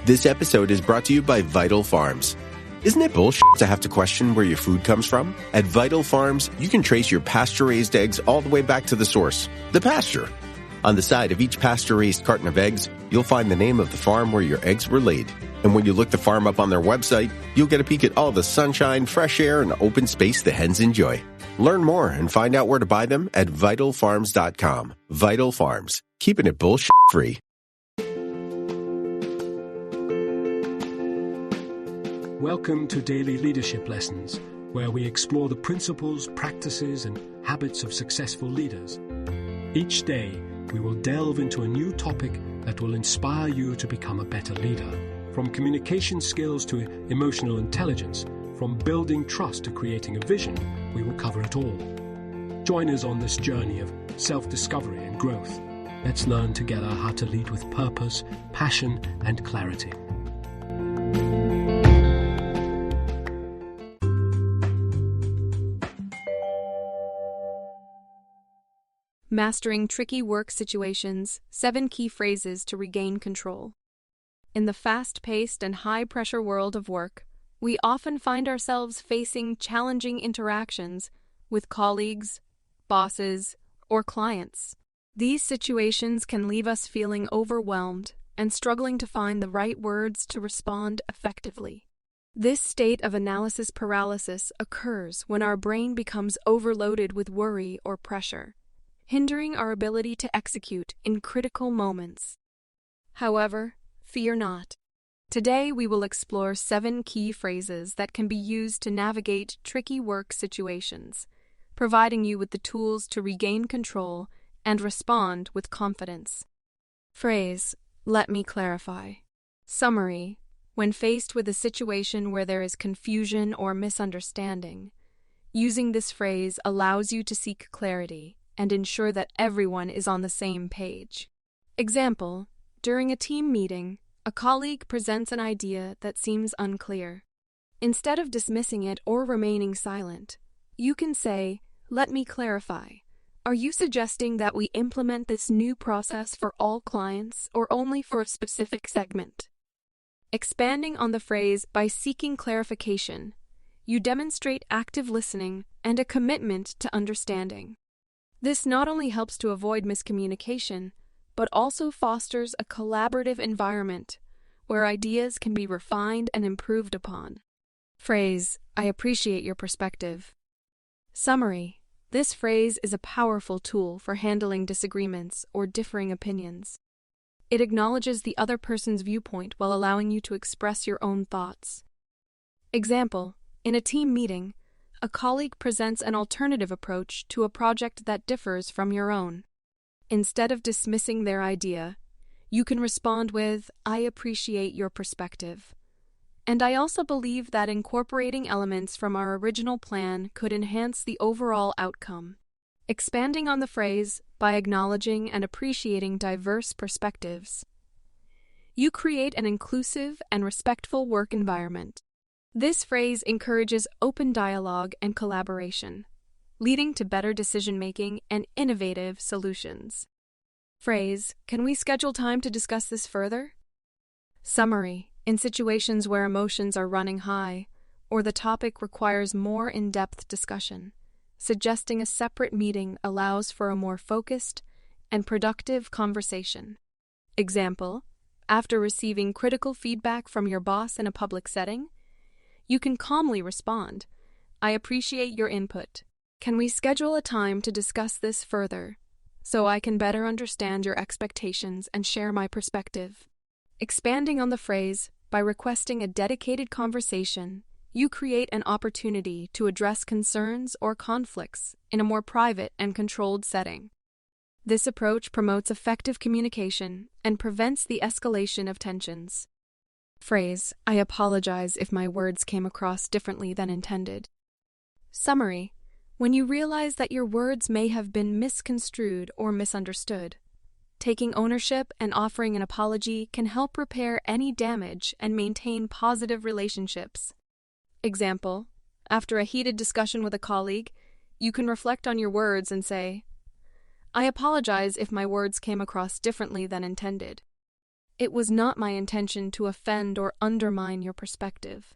This episode is brought to you by Vital Farms. Isn't it bullshit to have to question where your food comes from? At Vital Farms, you can trace your pasture-raised eggs all the way back to the source, the pasture. On the side of each pasture-raised carton of eggs, you'll find the name of the farm where your eggs were laid. And when you look the farm up on their website, you'll get a peek at all the sunshine, fresh air, and open space the hens enjoy. Learn more and find out where to buy them at vitalfarms.com. Vital Farms, keeping it bullshit-free. Welcome to Daily Leadership Lessons, where we explore the principles, practices, and habits of successful leaders. Each day, we will delve into a new topic that will inspire you to become a better leader. From communication skills to emotional intelligence, from building trust to creating a vision, we will cover it all. Join us on this journey of self-discovery and growth. Let's learn together how to lead with purpose, passion, and clarity. Mastering tricky work situations, 7 key phrases to regain control. In the fast-paced and high-pressure world of work, we often find ourselves facing challenging interactions with colleagues, bosses, or clients. These situations can leave us feeling overwhelmed and struggling to find the right words to respond effectively. This state of analysis paralysis occurs when our brain becomes overloaded with worry or pressure, hindering our ability to execute in critical moments. However, fear not. Today we will explore 7 key phrases that can be used to navigate tricky work situations, providing you with the tools to regain control and respond with confidence. Phrase: let me clarify. Summary: when faced with a situation where there is confusion or misunderstanding, using this phrase allows you to seek clarity and ensure that everyone is on the same page. Example: during a team meeting, a colleague presents an idea that seems unclear. Instead of dismissing it or remaining silent, you can say, "Let me clarify. Are you suggesting that we implement this new process for all clients or only for a specific segment?" Expanding on the phrase by seeking clarification, you demonstrate active listening and a commitment to understanding. This not only helps to avoid miscommunication, but also fosters a collaborative environment where ideas can be refined and improved upon. Phrase: I appreciate your perspective. Summary: this phrase is a powerful tool for handling disagreements or differing opinions. It acknowledges the other person's viewpoint while allowing you to express your own thoughts. Example: in a team meeting, a colleague presents an alternative approach to a project that differs from your own. Instead of dismissing their idea, you can respond with, "I appreciate your perspective. And I also believe that incorporating elements from our original plan could enhance the overall outcome." Expanding on the phrase by acknowledging and appreciating diverse perspectives, you create an inclusive and respectful work environment. This phrase encourages open dialogue and collaboration, leading to better decision-making and innovative solutions. Phrase: can we schedule time to discuss this further? Summary: in situations where emotions are running high or the topic requires more in-depth discussion, suggesting a separate meeting allows for a more focused and productive conversation. Example: after receiving critical feedback from your boss in a public setting, you can calmly respond, "I appreciate your input. Can we schedule a time to discuss this further so I can better understand your expectations and share my perspective?" Expanding on the phrase by requesting a dedicated conversation, you create an opportunity to address concerns or conflicts in a more private and controlled setting. This approach promotes effective communication and prevents the escalation of tensions. Phrase: I apologize if my words came across differently than intended. Summary: when you realize that your words may have been misconstrued or misunderstood, taking ownership and offering an apology can help repair any damage and maintain positive relationships. Example: after a heated discussion with a colleague, you can reflect on your words and say, "I apologize if my words came across differently than intended." It was not my intention to offend or undermine your perspective.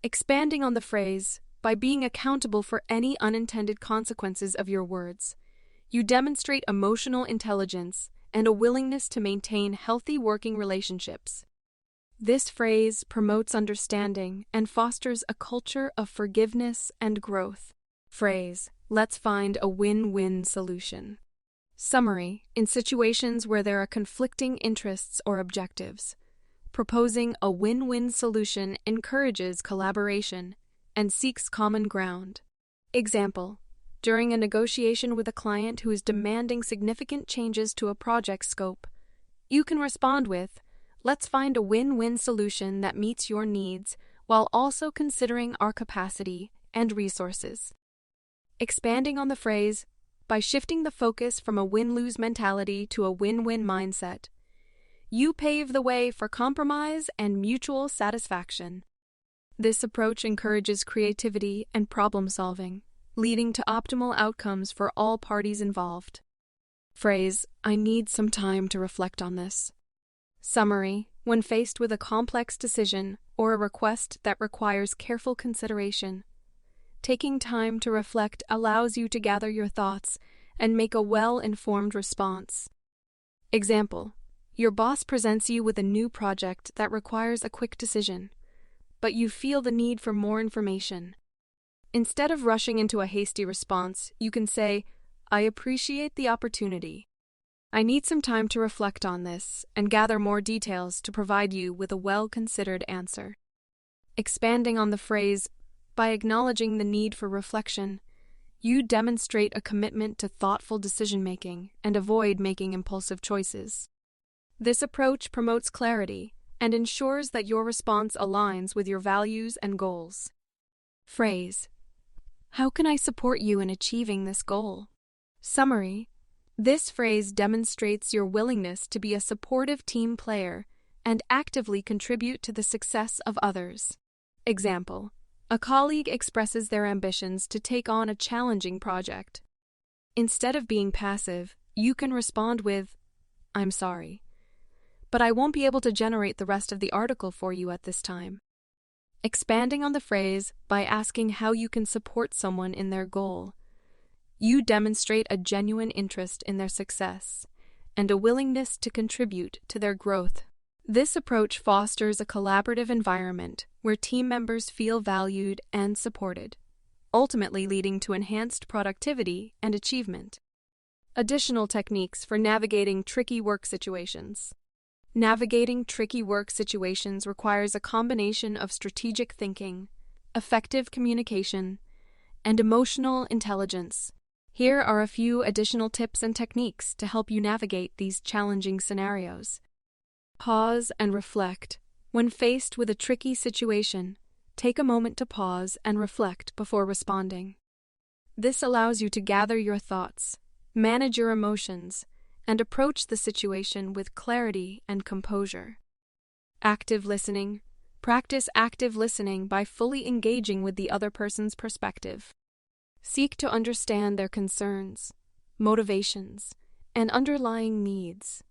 Expanding on the phrase, by being accountable for any unintended consequences of your words, you demonstrate emotional intelligence and a willingness to maintain healthy working relationships. This phrase promotes understanding and fosters a culture of forgiveness and growth. Phrase, let's find a win-win solution. Summary, in situations where there are conflicting interests or objectives, proposing a win-win solution encourages collaboration and seeks common ground. Example, during a negotiation with a client who is demanding significant changes to a project scope, you can respond with, let's find a win-win solution that meets your needs while also considering our capacity and resources. Expanding on the phrase, by shifting the focus from a win-lose mentality to a win-win mindset, you pave the way for compromise and mutual satisfaction. This approach encourages creativity and problem-solving, leading to optimal outcomes for all parties involved. Phrase, I need some time to reflect on this. Summary, when faced with a complex decision or a request that requires careful consideration, taking time to reflect allows you to gather your thoughts and make a well-informed response. Example, your boss presents you with a new project that requires a quick decision, but you feel the need for more information. Instead of rushing into a hasty response, you can say, I appreciate the opportunity. I need some time to reflect on this and gather more details to provide you with a well-considered answer. Expanding on the phrase, by acknowledging the need for reflection, you demonstrate a commitment to thoughtful decision-making and avoid making impulsive choices. This approach promotes clarity and ensures that your response aligns with your values and goals. Phrase, how can I support you in achieving this goal? Summary, this phrase demonstrates your willingness to be a supportive team player and actively contribute to the success of others. Example, a colleague expresses their ambitions to take on a challenging project. Instead of being passive, you can respond with, I'm sorry, but I won't be able to generate the rest of the article for you at this time. Expanding on the phrase by asking how you can support someone in their goal, you demonstrate a genuine interest in their success and a willingness to contribute to their growth. This approach fosters a collaborative environment where team members feel valued and supported, ultimately leading to enhanced productivity and achievement. Additional techniques for navigating tricky work situations. Navigating tricky work situations requires a combination of strategic thinking, effective communication, and emotional intelligence. Here are a few additional tips and techniques to help you navigate these challenging scenarios. Pause and reflect. When faced with a tricky situation, take a moment to pause and reflect before responding. This allows you to gather your thoughts, manage your emotions, and approach the situation with clarity and composure. Active listening. Practice active listening by fully engaging with the other person's perspective. Seek to understand their concerns, motivations, and underlying needs.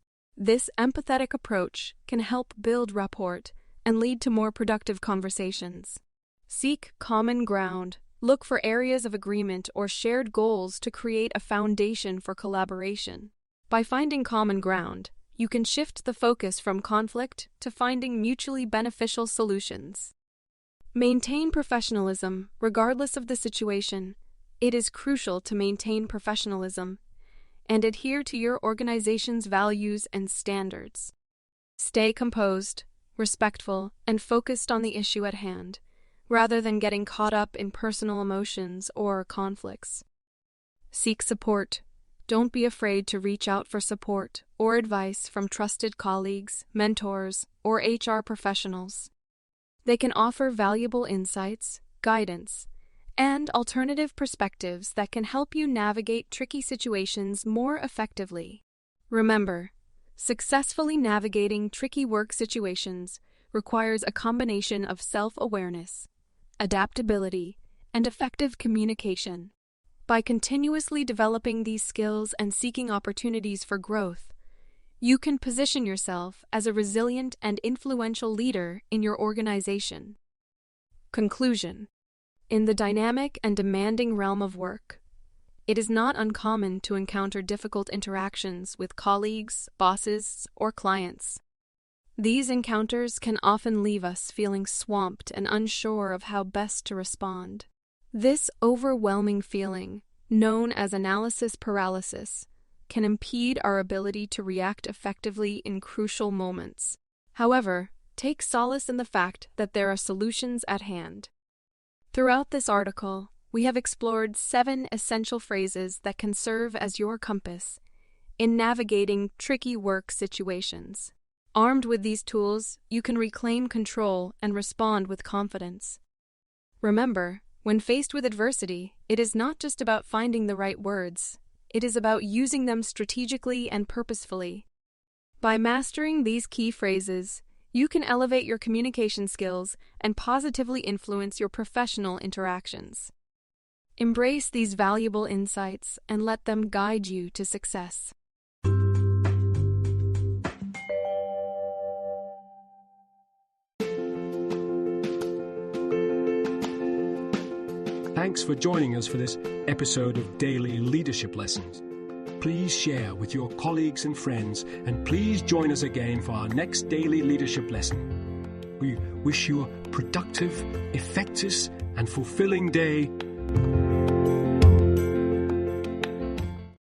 This empathetic approach can help build rapport and lead to more productive conversations. Seek common ground. Look for areas of agreement or shared goals to create a foundation for collaboration. By finding common ground, you can shift the focus from conflict to finding mutually beneficial solutions. Maintain professionalism, regardless of the situation. It is crucial to maintain professionalism and adhere to your organization's values and standards. Stay composed, respectful, and focused on the issue at hand, rather than getting caught up in personal emotions or conflicts. Seek support. Don't be afraid to reach out for support or advice from trusted colleagues, mentors, or HR professionals. They can offer valuable insights, guidance, and alternative perspectives that can help you navigate tricky situations more effectively. Remember, successfully navigating tricky work situations requires a combination of self-awareness, adaptability, and effective communication. By continuously developing these skills and seeking opportunities for growth, you can position yourself as a resilient and influential leader in your organization. Conclusion. In the dynamic and demanding realm of work, it is not uncommon to encounter difficult interactions with colleagues, bosses, or clients. These encounters can often leave us feeling swamped and unsure of how best to respond. This overwhelming feeling, known as analysis paralysis, can impede our ability to react effectively in crucial moments. However, take solace in the fact that there are solutions at hand. Throughout this article, we have explored 7 essential phrases that can serve as your compass in navigating tricky work situations. Armed with these tools, you can reclaim control and respond with confidence. Remember, when faced with adversity, it is not just about finding the right words. It is about using them strategically and purposefully. By mastering these key phrases, you can elevate your communication skills and positively influence your professional interactions. Embrace these valuable insights and let them guide you to success. Thanks for joining us for this episode of Daily Leadership Lessons. Please share with your colleagues and friends, and please join us again for our next Daily Leadership Lesson. We wish you a productive, effective, and fulfilling day